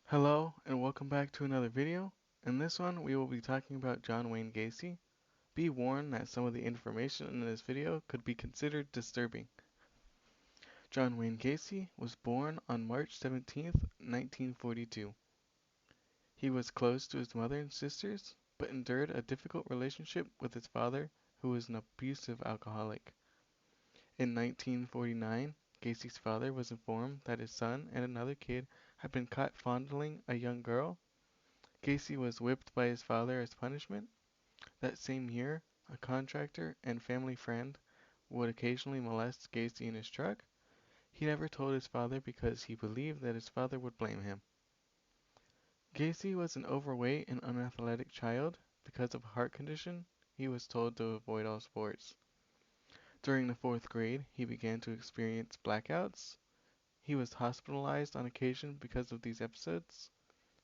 Hello and welcome back to another video. In this one we will be talking about John Wayne Gacy. Be warned that some of the information in this video could be considered disturbing. John Wayne Gacy was born on March 17th, 1942. He was close to his mother and sisters, but endured a difficult relationship with his father, who was an abusive alcoholic. In 1949, Gacy's father was informed that his son and another kid had been caught fondling a young girl. Gacy was whipped by his father as punishment. That same year, a contractor and family friend would occasionally molest Gacy in his truck. He never told his father because he believed that his father would blame him. Gacy was an overweight and unathletic child. Because of a heart condition, he was told to avoid all sports. During the fourth grade, he began to experience blackouts. He was hospitalized on occasion because of these episodes.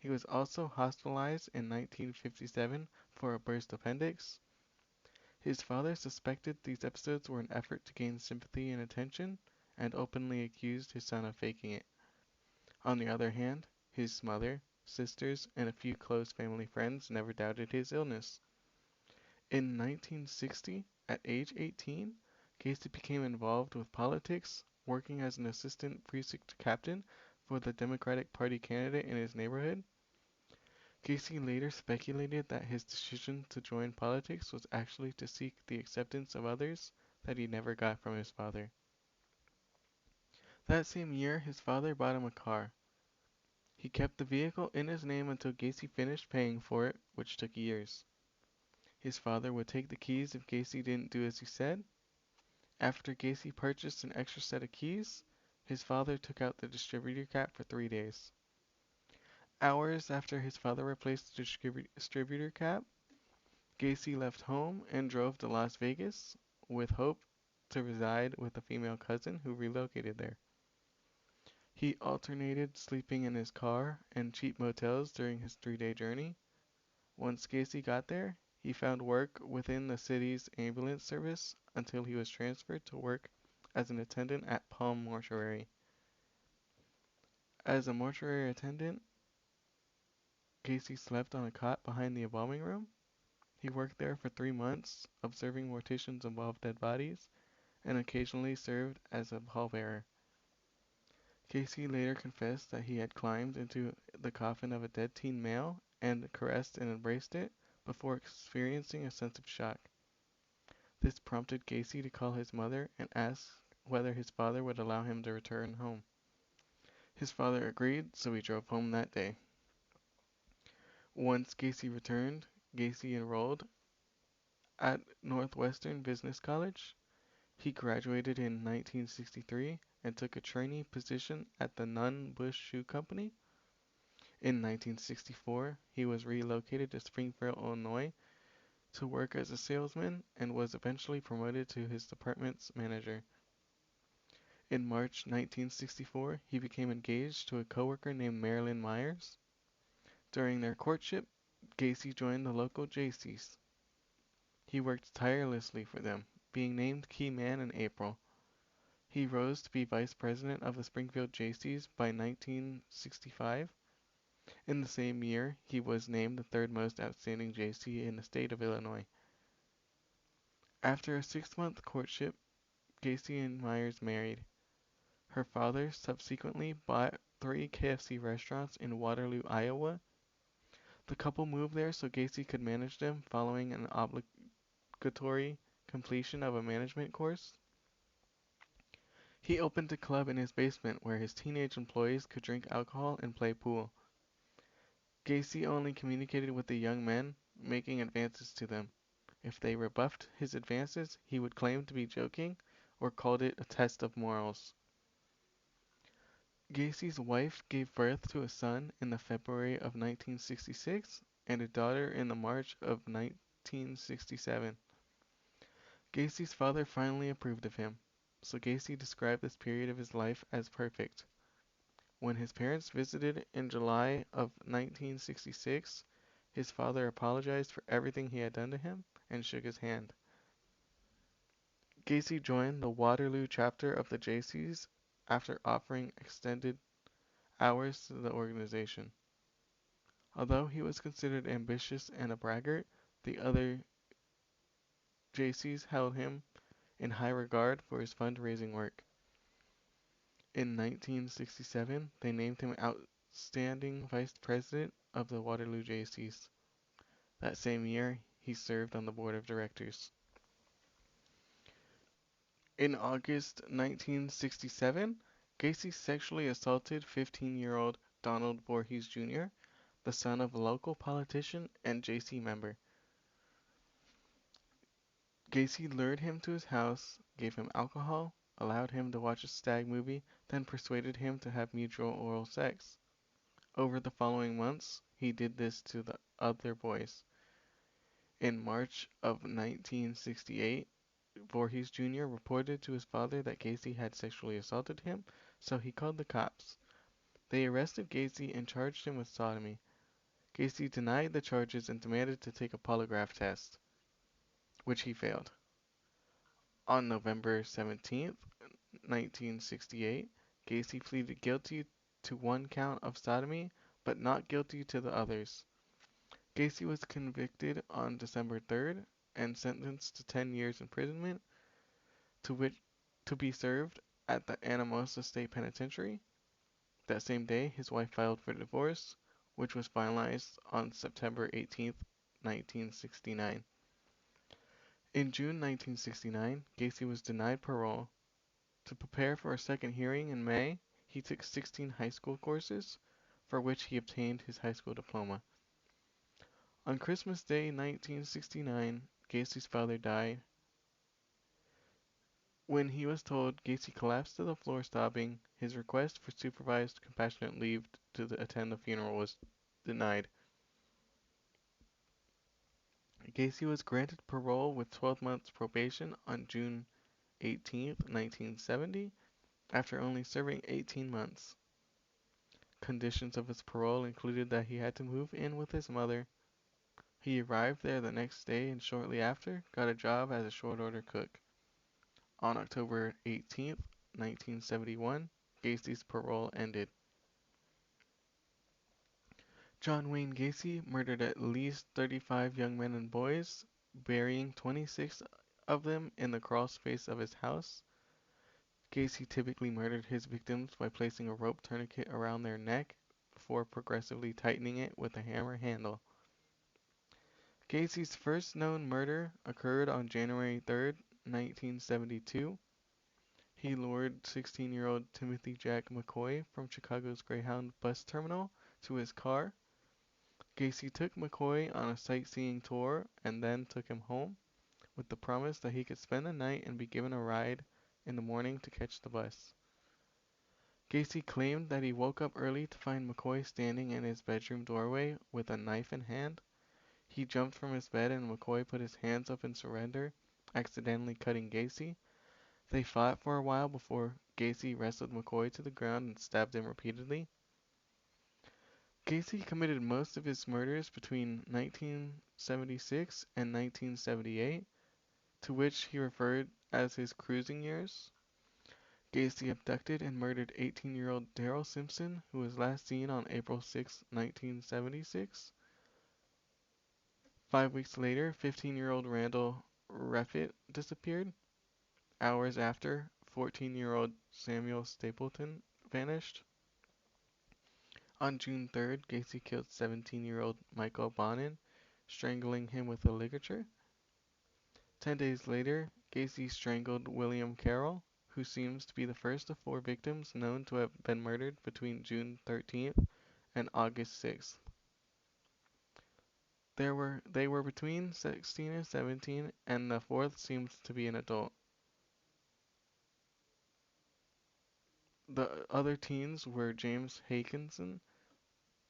He was also hospitalized in 1957 for a burst appendix. His father suspected these episodes were an effort to gain sympathy and attention, and openly accused his son of faking it. On the other hand, his mother, sisters, and a few close family friends never doubted his illness. In 1960, at age 18, Gacy became involved with politics, working as an assistant precinct captain for the Democratic Party candidate in his neighborhood. Gacy later speculated that his decision to join politics was actually to seek the acceptance of others that he never got from his father. That same year, his father bought him a car. He kept the vehicle in his name until Gacy finished paying for it, which took years. His father would take the keys if Gacy didn't do as he said. After Gacy purchased an extra set of keys, his father took out the distributor cap for 3 days. Hours after his father replaced the distributor cap, Gacy left home and drove to Las Vegas with hope to reside with a female cousin who relocated there. He alternated sleeping in his car and cheap motels during his 3-day journey. Once Gacy got there, he found work within the city's ambulance service until he was transferred to work as an attendant at Palm Mortuary. As a mortuary attendant, Gacy slept on a cot behind the embalming room. He worked there for 3 months, observing morticians involve dead bodies, and occasionally served as a pallbearer. Gacy later confessed that he had climbed into the coffin of a dead teen male and caressed and embraced it before experiencing a sense of shock. This prompted Gacy to call his mother and ask whether his father would allow him to return home. His father agreed, so he drove home that day. Once Gacy returned, Gacy enrolled at Northwestern Business College. He graduated in 1963 and took a trainee position at the Nunn Bush Shoe Company. In 1964, he was relocated to Springfield, Illinois to work as a salesman and was eventually promoted to his department's manager. In March 1964, he became engaged to a coworker named Marilyn Myers. During their courtship, Gacy joined the local Jaycees. He worked tirelessly for them, being named key man in April. He rose to be vice president of the Springfield Jaycees by 1965. In the same year, he was named the third most outstanding Jaycee in the state of Illinois. After a 6-month courtship, Gacy and Myers married. Her father subsequently bought 3 KFC restaurants in Waterloo, Iowa. The couple moved there so Gacy could manage them following an obligatory completion of a management course. He opened a club in his basement where his teenage employees could drink alcohol and play pool. Gacy only communicated with the young men, making advances to them. If they rebuffed his advances, he would claim to be joking or called it a test of morals. Gacy's wife gave birth to a son in the February of 1966 and a daughter in the March of 1967. Gacy's father finally approved of him, so Gacy described this period of his life as perfect. When his parents visited in July of 1966, his father apologized for everything he had done to him and shook his hand. Gacy joined the Waterloo chapter of the Jaycees after offering extended hours to the organization. Although he was considered ambitious and a braggart, the other Jaycees held him in high regard for his fundraising work. In 1967, they named him Outstanding Vice President of the Waterloo Jaycees. That same year, he served on the board of directors. In August 1967, Gacy sexually assaulted 15-year-old Donald Voorhees Jr., the son of a local politician and Jaycee member. Gacy lured him to his house, gave him alcohol, allowed him to watch a stag movie, then persuaded him to have mutual oral sex. Over the following months, he did this to the other boys. In March of 1968, Voorhees Jr. reported to his father that Gacy had sexually assaulted him, so he called the cops. They arrested Gacy and charged him with sodomy. Gacy denied the charges and demanded to take a polygraph test, which he failed. On November 17th, 1968, Gacy pleaded guilty to one count of sodomy, but not guilty to the others. Gacy was convicted on December 3rd and sentenced to 10 years imprisonment, to which to be served at the Anamosa State Penitentiary. That same day, his wife filed for divorce, which was finalized on September 18th, 1969. In June 1969, Gacy was denied parole. To prepare for a second hearing in May, he took 16 high school courses, for which he obtained his high school diploma. On Christmas Day 1969, Gacy's father died. When he was told, Gacy collapsed to the floor sobbing. His request for supervised compassionate leave to attend the funeral was denied. Gacy was granted parole with 12 months probation on June 18th, 1970, after only serving 18 months. Conditions of his parole included that he had to move in with his mother. He arrived there the next day and shortly after got a job as a short order cook. On October 18th, 1971, Gacy's parole ended. John Wayne Gacy murdered at least 35 young men and boys, burying 26 of them in the crawl space of his house. Gacy typically murdered his victims by placing a rope tourniquet around their neck before progressively tightening it with a hammer handle. Gacy's first known murder occurred on January 3rd, 1972. He lured 16-year-old Timothy Jack McCoy from Chicago's Greyhound bus terminal to his car. Gacy took McCoy on a sightseeing tour and then took him home, with the promise that he could spend the night and be given a ride in the morning to catch the bus. Gacy claimed that he woke up early to find McCoy standing in his bedroom doorway with a knife in hand. He jumped from his bed and McCoy put his hands up in surrender, accidentally cutting Gacy. They fought for a while before Gacy wrestled McCoy to the ground and stabbed him repeatedly. Gacy committed most of his murders between 1976 and 1978, to which he referred as his cruising years. Gacy abducted and murdered 18-year-old Daryl Simpson, who was last seen on April 6, 1976. 5 weeks later, 15-year-old Randall Reffitt disappeared. Hours after, 14-year-old Samuel Stapleton vanished. On June 3rd, Gacy killed 17-year-old Michael Bonin, strangling him with a ligature. 10 days later, Gacy strangled William Carroll, who seems to be the first of 4 victims known to have been murdered between June 13th and August 6th. They were between 16 and 17, and the fourth seems to be an adult. The other teens were James Hakinson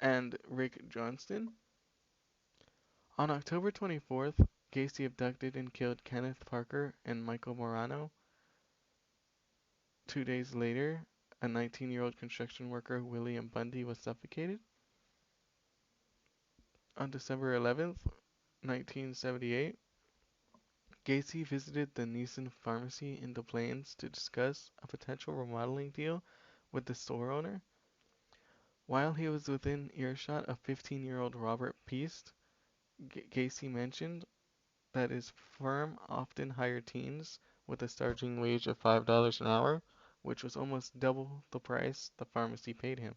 and Rick Johnston. On October 24th, Gacy abducted and killed Kenneth Parker and Michael Morano. 2 days later, a 19-year-old construction worker, William Bundy, was suffocated. On December 11th, 1978, Gacy visited the Nissan pharmacy in Des Plaines to discuss a potential remodeling deal with the store owner. While he was within earshot of 15-year-old Robert Peast, Gacy mentioned that his firm often hired teens with a starting wage of $5 an hour, which was almost double the price the pharmacy paid him.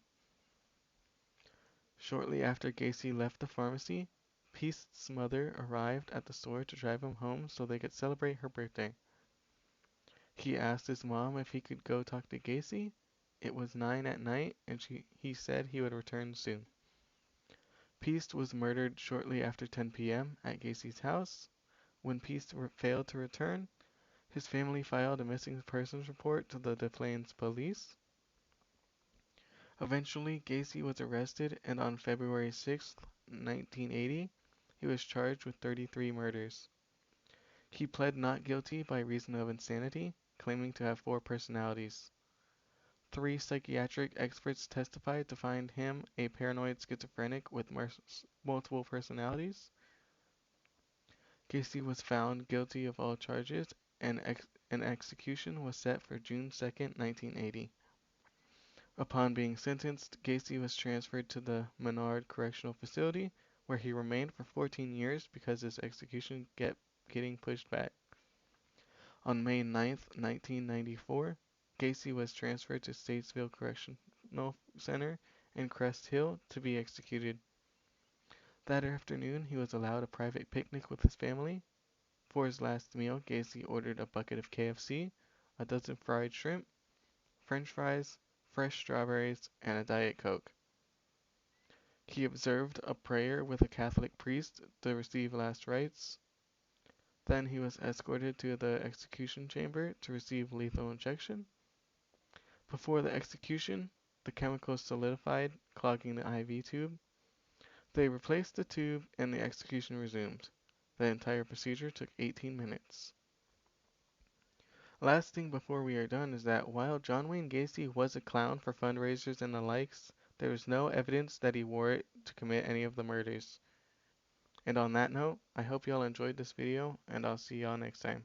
Shortly after Gacy left the pharmacy, Peast's mother arrived at the store to drive him home so they could celebrate her birthday. He asked his mom if he could go talk to Gacy. It was 9 at night, and he said he would return soon. Peast was murdered shortly after 10 p.m. at Gacy's house. When Peast failed to return, his family filed a missing persons report to the Des Plaines police. Eventually, Gacy was arrested, and on February 6, 1980, he was charged with 33 murders. He pled not guilty by reason of insanity, claiming to have 4 personalities. 3 psychiatric experts testified to find him a paranoid schizophrenic with multiple personalities. Gacy was found guilty of all charges, and an execution was set for June 2, 1980. Upon being sentenced, Gacy was transferred to the Menard Correctional Facility, where he remained for 14 years because his execution kept getting pushed back. On May 9, 1994, Gacy was transferred to Statesville Correctional Center in Crest Hill to be executed. That afternoon, he was allowed a private picnic with his family. For his last meal, Gacy ordered a bucket of KFC, a dozen fried shrimp, French fries, fresh strawberries, and a Diet Coke. He observed a prayer with a Catholic priest to receive last rites. Then he was escorted to the execution chamber to receive lethal injection. Before the execution, the chemicals solidified, clogging the IV tube. They replaced the tube and the execution resumed. The entire procedure took 18 minutes. Last thing before we are done is that while John Wayne Gacy was a clown for fundraisers and the likes, there is no evidence that he wore it to commit any of the murders. And on that note, I hope y'all enjoyed this video, and I'll see y'all next time.